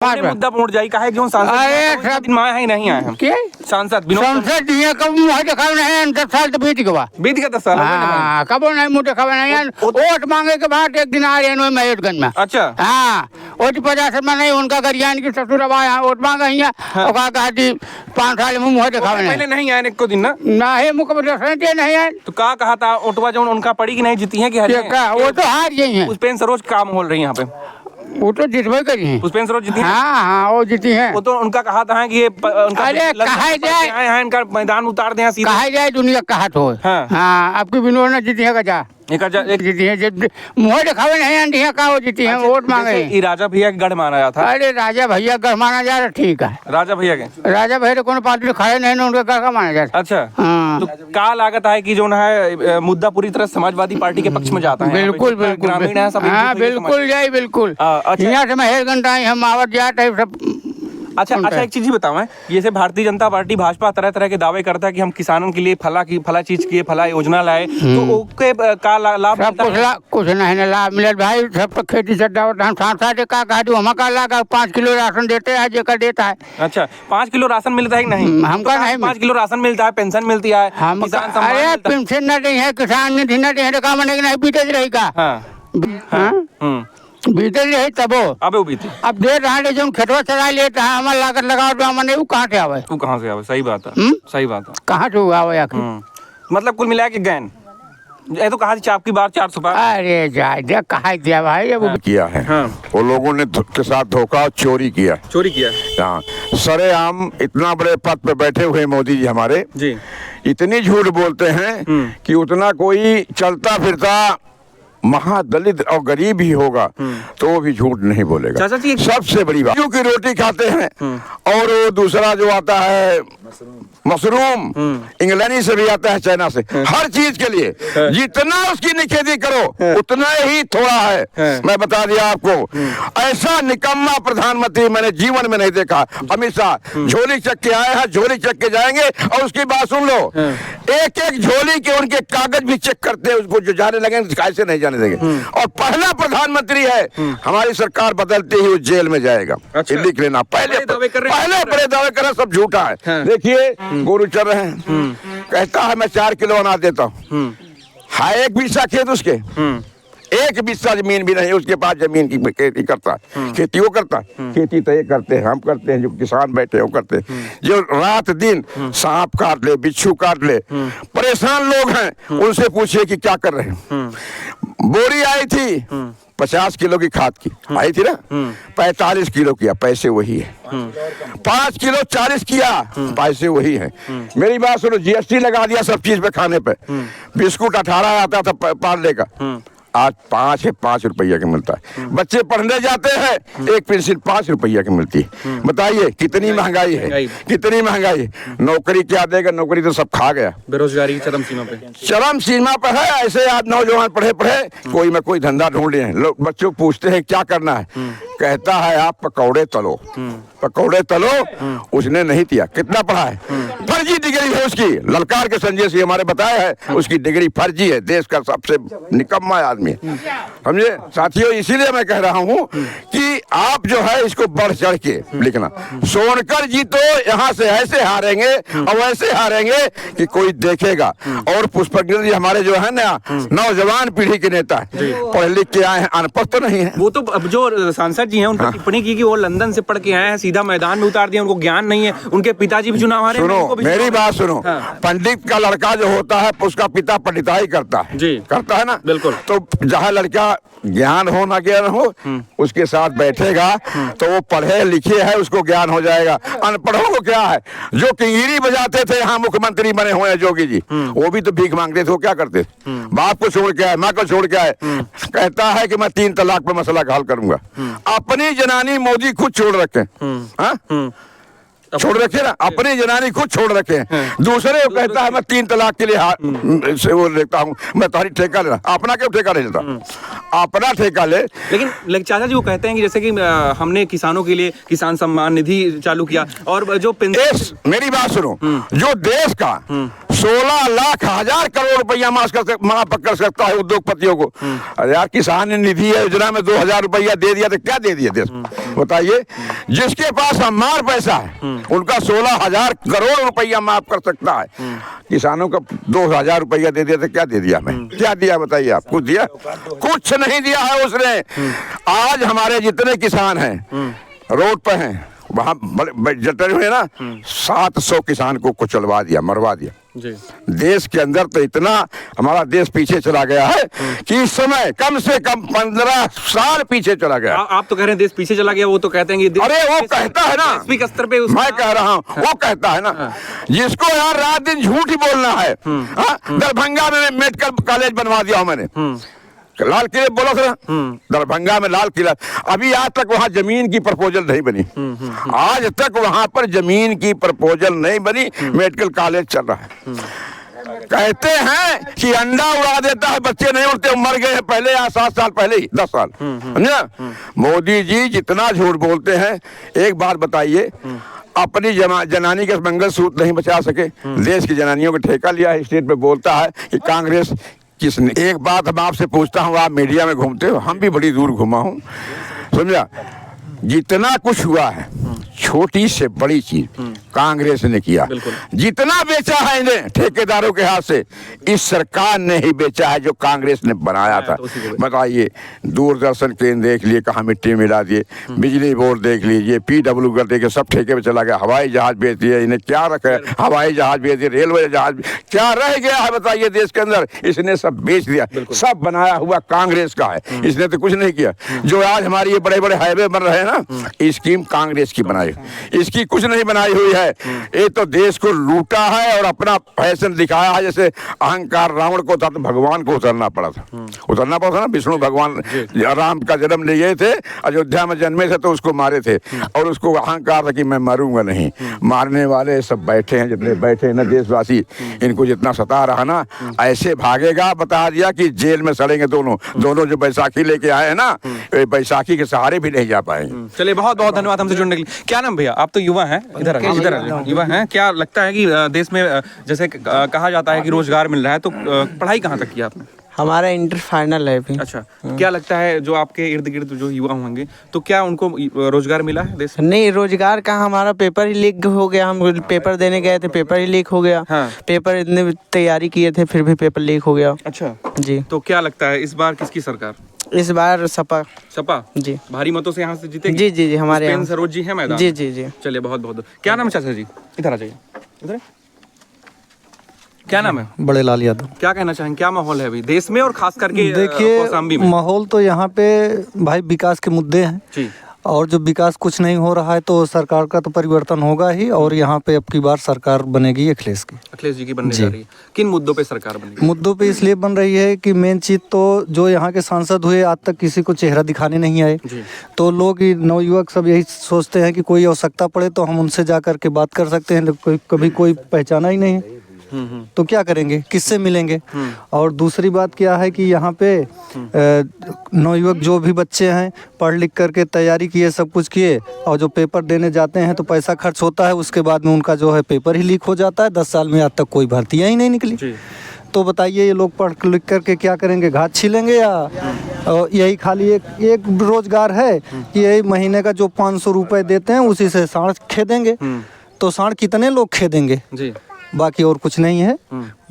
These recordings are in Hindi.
मुद्दा पहुंच जाई काहे क्यों सांसद अरे दिन माए है नहीं आए हम के सांसद बिना संसद दिए कब मुँह दिखावे नहीं 10 साल तो बीत गवा बीत गया 10 साल हाँ कब नहीं मुँह दिखावे नहीं वोट मांगे के बाद एक दिन आ रहे हैं महेशगंज में अच्छा हाँ वोट 50 में नहीं उनका गरियान की ससुर अब यहाँ वोट मांगा ही 5 साल में मुँह दिखावे पहले नहीं आए एक दिन ना है मुख्यमंत्री नहीं है तो कहा था ओटवा जो उनका पड़ी कि नहीं जीती है कि वो तो हार गई है पुष्पेंद्र सरोज काम हो रही है यहाँ पे वो तो जितवे करी है पुष्पेंद्र सरोज जीती हाँ हाँ वो जीती है वो तो उनका कहा था कि ये उनका अरे कहा जाए इनका मैदान उतार दें सीधा कहा जाए दुनिया कहा तो हाँ आपकी विनोद ने जीती है का जीती है मुँह दिखावे नहीं आंटी है कहा वो जीती है वोट मांगे राजा भैया के गढ़ माना जाता अरे राजा भैया गढ़ माना जा रहा ठीक है राजा भैया के राजा भैया तो कोनो पार्टी खड़े नहीं ना उनका गढ़ का माना जा रहा अच्छा हाँ तो का लागत है कि जो है मुद्दा पूरी तरह समाजवादी पार्टी के पक्ष में जाता है बिल्कुल बिल्कुल ग्रामीण है सब हाँ बिल्कुल जाए बिल्कुल यहाँ से महेशगंज आए हम आवत जाट है सब अच्छा एक चीज ही बताओ जैसे भारतीय जनता पार्टी भाजपा तरह तरह के दावे करता है कि हम किसानों के लिए फला चीज की फला योजना लाए तो ओके का लाभ कुछ नहीं लाभ मिले भाई सब तो खेती से हम साथ का कहा दू हम 5 किलो राशन देते हैं जेकर देता है अच्छा 5 किलो राशन मिलता है कि नहीं हमका नहीं 5 किलो राशन मिलता है पेंशन मिलती है अरे पेंशन नहीं है किसान निधि नहीं है काम नहीं बीते रहेगा बीते रहे तबो अब वो बीते अब दे रहा जो खेतवा चला लेता है हमारे लागत लगाओ तो हमने वो कहाँ से आवे वो कहाँ से आवे सही बात है सही बात है कहाँ से आवे आखिर मतलब कुल मिला के गैन ये तो कहा चाप की बार 400 अरे जाए कहा दिया भाई अब किया है वो लोगों ने के साथ धोखा और चोरी किया हाँ सरेआम इतना बड़े पद पे बैठे हुए मोदी जी हमारे जी इतनी झूठ बोलते हैं कि उतना कोई चलता फिरता महादलित और गरीब ही होगा तो वो भी झूठ नहीं बोलेगा सबसे बड़ी बात क्योंकि रोटी खाते हैं और वो दूसरा जो आता है मशरूम इंग्लैंड से भी आता है चाइना से हर चीज के लिए जितना उसकी निखेधी करो उतना ही थोड़ा है मैं बता दिया आपको ऐसा निकम्मा प्रधानमंत्री मैंने जीवन में नहीं देखा अमित शाह झोली चक के आए हैं झोली चक के जाएंगे और उसकी बात सुन लो एक एक झोली के उनके कागज भी चेक करते हैं उसको जो जाने लगे कैसे नहीं जाने देंगे और पहला प्रधानमंत्री है हमारी सरकार बदलते ही वो जेल में जाएगा लिख लेना पहले बड़े दावे कर सब झूठा है देखिए गोरू चल रहे हैं कहता है मैं 4 किलो अनाज देता हूँ है एक बिस्सा खेत उसके एक बिस्सा जमीन भी नहीं उसके पास जमीन की खेती करता है खेती वो करता है खेती तो ये करते हैं हम करते हैं जो किसान बैठे हैं वो करते हैं जो रात दिन सांप काट ले बिच्छू काट ले परेशान लोग हैं उनसे पूछिए कि क्या कर रहे हैं बोरी आई थी 50 किलो की खाद की आई थी ना 45 किलो किया पैसे वही है 5 किलो 40 किया पैसे वही है मेरी बात सुनो जीएसटी लगा दिया सब चीज पे खाने पे बिस्कुट 18 आता था पार्ले का आज 5 रुपया का मिलता है बच्चे पढ़ने जाते हैं एक पेंसिल 5 रुपया की मिलती है बताइए कितनी महंगाई है कितनी महंगाई है नौकरी क्या देगा नौकरी तो सब खा गया बेरोजगारी चरम सीमा पे है ऐसे आज नौजवान पढ़े कोई में कोई धंधा ढूंढ रहे हैं लोग बच्चों पूछते हैं क्या करना है कहता है आप पकौड़े तलो उसने नहीं किया कितना पढ़ा है फर्जी डिग्री है उसकी ललकार के संजय सिंह हमारे बताया है उसकी डिग्री फर्जी है देश का सबसे निकम्मा आदमी है समझे साथियों इसीलिए मैं कह रहा हूँ कि आप जो है इसको बढ़ चढ़ के लिखना सोनकर जी तो यहाँ से ऐसे हारेंगे और वैसे हारेंगे कि कोई देखेगा और पुष्पगिरी जी हमारे जो है ना नौजवान पीढ़ी के नेता है पढ़ लिख के आए हैं अनपढ़ तो नहीं है वो तो अब जो सांसद जी हैं उन पर टिप्पणी की कि वो लंदन से पढ़ के आए हैं सीधा मैदान में उतार दिया उनको ज्ञान नहीं है उनके पिताजी भी चुनाव हारे सुनो मेरी बात सुनो पंडित का लड़का जो होता है उसका पिता पंडिताई करता है जी करता है ना बिल्कुल तो जहाँ लड़का ज्ञान हो ना ज्ञान हो उसके साथ बैठेगा तो वो पढ़े लिखे है उसको ज्ञान हो जाएगा अनपढ़ों को क्या है जो किंगीरी बजाते थे यहाँ मुख्यमंत्री बने हुए हैं जोगी जी वो भी तो भीख मांगते थे वो क्या करते थे बाप को छोड़ के आए माँ को छोड़ के आए कहता है कि मैं 3 तलाक पे मसला हल करूंगा अपनी जनानी मोदी खुद छोड़ रखे छोड़ रखे ना अपनी जनानी खुद छोड़ रखे हैं दूसरे को कहता है मैं 3 तलाक के लिए से वो लेता हूँ मैं तुम्हारी ठेका लेना अपना क्यों ठेका नहीं लेता अपना ठेका ले लेकिन चाचा जी वो कहते हैं कि जैसे कि हमने किसानों के लिए किसान सम्मान निधि चालू किया और जो मेरी बात सुनो जो देश का 16 लाख हजार करोड़ रुपया माफ कर सकता है उद्योगपतियों को। अरे यार, किसान निधि योजना में 2000 रुपया दे दिया तो क्या दे दिया देश? बताइए, जिसके पास हमार पैसा है उनका 16,000 करोड़ रुपया माफ कर सकता है, किसानों का 2000 रुपया दे दिया तो क्या दे दिया? हमें क्या दिया बताइए? आप कुछ दिया? कुछ नहीं दिया है उसने। आज हमारे जितने किसान हैं रोड पे हैं, वहां जटरे हुए ना, 700 किसान को कुचलवा दिया, मरवा दिया जी। देश के अंदर तो इतना हमारा देश पीछे चला गया है कि इस समय कम से कम 15 साल पीछे चला गया। आप तो कह रहे हैं देश पीछे चला गया, वो तो कहते हैं कि अरे वो कहता है ना, वैश्विक स्तर पे मैं कह रहा हूँ, वो कहता है ना, जिसको यार रात दिन झूठ ही बोलना है। दरभंगा में मेडिकल कॉलेज बनवा दिया हूँ मैंने, लाल किले बोला था, दरभंगा में लाल किला। अभी आज तक वहां जमीन की प्रपोजल नहीं बनी, आज तक वहां पर जमीन की प्रपोजल नहीं बनी, मेडिकल कॉलेज चल रहा है। कहते हैं कि अंडा उड़ा देता है, बच्चे नहीं उड़ते, मर गए हैं पहले, या 7 साल पहले ही, 10 साल। मोदी जी जितना झूठ बोलते हैं, एक बात बताइए, अपनी जनानी के मंगलसूत्र नहीं बचा सके, देश की जनानियों का ठेका लिया है, स्टेट पे बोलता है कि कांग्रेस किसने। एक बात हम आपसे पूछता हूँ, आप मीडिया में घूमते हो, हम भी बड़ी दूर घुमा हूँ, समझा? जितना कुछ हुआ है, छोटी से बड़ी चीज कांग्रेस ने किया। जितना बेचा है इन्हें ठेकेदारों के हाथ से, इस सरकार ने ही बेचा है जो कांग्रेस ने बनाया था। बताइए, दूरदर्शन केंद्र देख लिए, कहाँ मिट्टी मिला दिए, बिजली बोर्ड देख लीजिए, PW कर देखे, सब ठेके पे चला गया। हवाई जहाज बेच दिए, इन्हें क्या रखा है? हवाई जहाज बेच दिए, रेलवे जहाज, क्या रह गया है बताइए देश के अंदर? इसने सब बेच दिया, सब बनाया हुआ कांग्रेस का है, इसने तो कुछ नहीं किया। जो आज हमारी ये बड़े बड़े हाईवे बन रहे हैं ना, स्कीम कांग्रेस की बनाई, इसकी कुछ नहीं बनाई हुई है। ये तो देश को लूटा है और अपना फैशन दिखाया है। जैसे अहंकार रावण को था तो भगवान को उतरना पड़ा था, ना, विष्णु भगवान राम का जन्म लिए थे, अयोध्या में जन्मे थे तो उसको मारे थे, और उसको अहंकार था कि मैं मरूंगा नहीं। मारने वाले सब बैठे हैं, जितने बैठे हैं ना देशवासी, इनको जितना सता रहा ना, ऐसे भागेगा, बता दिया कि जेल में सड़ेंगे दोनों जो बैसाखी लेके आए हैं ना, बैसाखी के सहारे भी नहीं जा पाएंगे। चलिए, बहुत बहुत धन्यवाद हमसे जुड़ने के लिए। क्या नाम भैया? आप तो युवा हैं, इधर युवा हैं, क्या लगता है कि देश में जैसे कहा जाता है कि रोजगार मिल रहा है, तो पढ़ाई कहाँ तक किया आपने? हमारा इंटर फाइनल है अभी। अच्छा, क्या लगता है जो आपके इर्द गिर्द जो युवा होंगे, तो क्या उनको रोजगार मिला है देश में? नहीं, रोजगार कहाँ, हमारा पेपर ही लीक हो गया। हम पेपर देने गए थे, पेपर ही लीक हो गया। पेपर इतने तैयारी किए थे, फिर भी पेपर लीक हो गया। अच्छा जी। तो क्या लगता है इस बार किसकी सरकार? इस बार सपा जी, भारी मतों से यहाँ से जीतेगी? जी जी जी, हमारे पुष्पेंद्र सरोज जी है मैदान। जी जी जी। चलिए, बहुत बहुत क्या नाम है चाचा जी? इधर आ जाइए, इधर। क्या नाम है? बड़े लाल यादव। क्या कहना चाहेंगे, क्या माहौल है अभी देश में और खास करके देखिए, माहौल तो यहाँ पे भाई विकास के मुद्दे हैं जी, और जो विकास कुछ नहीं हो रहा है तो सरकार का तो परिवर्तन होगा ही, और यहाँ पे अब की बार सरकार बनेगी अखिलेश की। अखिलेश जी की बनने जा रही है। किन मुद्दों पे सरकार बनेगी? मुद्दों पे इसलिए बन रही है कि मेन चीज तो जो यहाँ के सांसद हुए आज तक किसी को चेहरा दिखाने नहीं आए, तो लोग नवयुवक सब यही सोचते हैं कि कोई आवश्यकता पड़े तो हम उनसे जा करके बात कर सकते हैं, लेकिन कभी कोई पहचाना ही नहीं है, तो क्या करेंगे, किससे मिलेंगे? और दूसरी बात क्या है कि यहाँ पे नवयुवक जो भी बच्चे हैं पढ़ लिख करके तैयारी किए, सब कुछ किए, और जो पेपर देने जाते हैं तो पैसा खर्च होता है, उसके बाद में उनका जो है पेपर ही लीक हो जाता है। 10 साल में आज तक कोई भर्तियाँ ही नहीं निकली। तो बताइए, ये लोग पढ़ लिख करके क्या करेंगे? घात छीलेंगे, या यही खाली एक रोजगार है कि यही महीने का जो 500 रुपये देते हैं उसी से साँड़ खेदेंगे। तो साँड़ कितने लोग खेदेंगे? बाकी और कुछ नहीं है,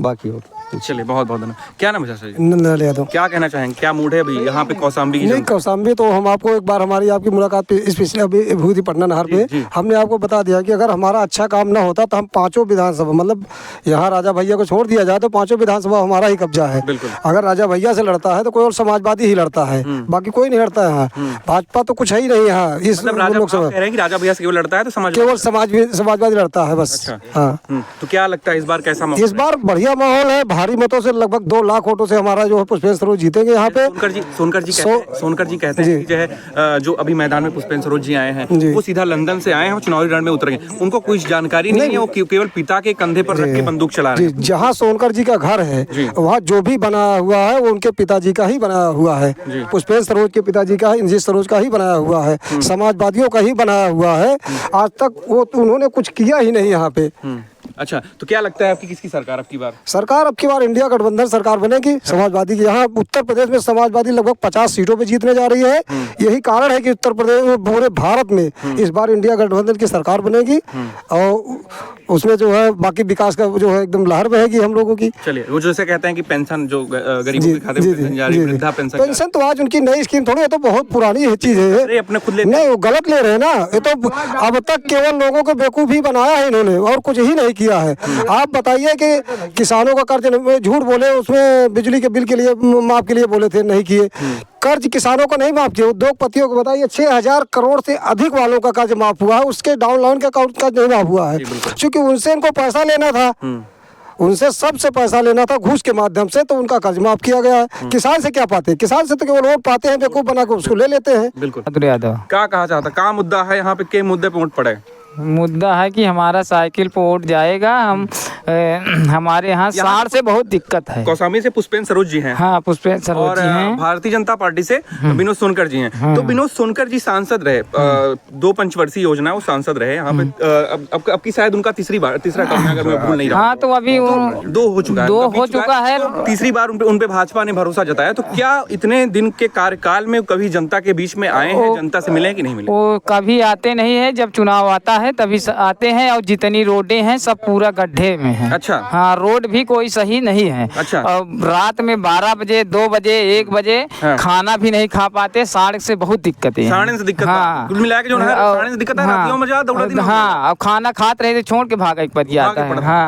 बाकी और। चलिए, बहुत बहुत धन्यवाद। क्या नाम है चाचा जी? नंदलाल यादव। क्या कहना चाहेंगे, क्या मूड है अभी यहाँ पे कौशाम्बी की? नहीं, कौशाम्बी तो हम आपको एक बार हमारी आपकी मुलाकात पे स्पेशली अभी हुई थी पटना नहर पे, हमने आपको बता दिया कि अगर हमारा अच्छा काम ना होता तो हम 5 विधानसभा, मतलब यहाँ राजा भैया को छोड़ दिया जाए तो 5 विधानसभा हमारा ही कब्जा है। अगर राजा भैया से लड़ता है तो कोई और समाजवादी ही लड़ता है, बाकी कोई नहीं लड़ता है यहाँ। भाजपा तो कुछ है ही नहीं यहाँ इस लोकसभा। राजा भैया से केवल लड़ता है तो केवल समाजवादी लड़ता है बस। हाँ, तो क्या लगता है इस बार कैसा माहौल? इस बार बढ़िया माहौल है, भारी मतों से, लगभग 2 लाख वोटों से हमारा जो है पुष्पेंद्र सरोज जीतेंगे यहाँ पे। सोनकर जी कहते हैं कि जो है जो अभी मैदान में पुष्पेंद्र सरोज जी आए हैं, वो सीधा लंदन से आए हैं, वो चुनावी रण में उतर गए, उनको कुछ जानकारी नहीं है, वो केवल पिता के कंधे पर रख के बंदूक चला रहे हैं। जहाँ सोनकर जी का घर है वहाँ जो भी बना हुआ है वो उनके पिताजी का ही बनाया हुआ है, पुष्पेंद्र सरोज के पिताजी का ही, इंद्रजीत सरोज का ही बनाया हुआ है, समाजवादियों का ही बनाया हुआ है। आज तक वो उन्होंने कुछ किया ही नहीं यहाँ पे। अच्छा, तो क्या लगता है आपकी किसकी सरकार अब की बार? सरकार अब की बार इंडिया गठबंधन सरकार बनेगी समाजवादी की। यहाँ उत्तर प्रदेश में समाजवादी लगभग 50 सीटों पे जीतने जा रही है। यही कारण है कि उत्तर प्रदेश में पूरे भारत में इस बार इंडिया गठबंधन की सरकार बनेगी और उसमें जो है बाकी विकास का जो है एकदम लहर बहेगी हम लोगों की। चलिए, वो जैसे कहते हैं कि पेंशन जो गरीबों के खाते में पेंशन जा रही है, वृद्धा पेंशन तो आज उनकी नई स्कीम थोड़ी है, तो बहुत पुरानी चीज है। अरे अपने खुद लेते नहीं, वो गलत ले रहे हैं ना। ये तो अब तक केवल लोगों को बेवकूफ ही बनाया है इन्होंने और कुछ ही नहीं किया है। आप बताइए कि किसानों का कर्ज झूठ बोले, उसमें बिजली के बिल के लिए माफ के लिए बोले थे, नहीं किए। कर्ज किसानों को नहीं माफ किया। उद्योगपतियों को बताइए 6,000 करोड़ से अधिक वालों का कर्ज माफ हुआ है, उसके डाउन लोन का कर्ज नहीं माफ हुआ है, क्योंकि उनसे इनको पैसा लेना था। उनसे सबसे पैसा लेना था घूस के माध्यम से, तो उनका कर्ज माफ किया गया है। किसान से क्या पाते हैं? किसान से तो केवल वोट पाते हैं, बेवकूफ बना के उसको ले लेते हैं। बिल्कुल। यादव क्या कहा चाहता, क्या मुद्दा है यहाँ पे, के मुद्दे पे वोट पड़े? मुद्दा है कि हमारा साइकिल पे वोट जाएगा। हम हमारे यहाँ साड़ से बहुत दिक्कत है। कौसाम्बी से पुष्पेंद्र सरोज जी हैं। हाँ, पुष्पेंद्र सरोज जी हैं। भारतीय जनता पार्टी से विनोद सोनकर जी हैं। तो विनोद सोनकर जी सांसद रहे, 2 पंचवर्षीय योजना वो सांसद रहे यहाँ पे। अब की शायद उनका तीसरा टर्म है, अगर मैं भूल नहीं रहा। हाँ, तो अभी दो हो चुका है। तीसरी बार उनपे भाजपा ने भरोसा जताया। तो क्या इतने दिन के कार्यकाल में कभी जनता के बीच में आए हैं, जनता से मिले कि नहीं मिले? वो कभी आते नहीं है, जब चुनाव आता है तभी आते हैं। और जितनी रोडें हैं सब पूरा गड्ढे में है। अच्छा। हाँ, रोड भी कोई सही नहीं है। अच्छा। और रात में 12 बजे, 2 बजे, 1 बजे खाना भी नहीं खा पाते। साढ़े से बहुत दिक्कत है। साढ़े से दिक्कत। हाँ, कुल मिला के जो है साढ़े से दिक्कत है। रातियों में जा दौड़ा दिन। हाँ, और खाना खाते रहे छोड़ के भागा एक बजे आता है। हाँ।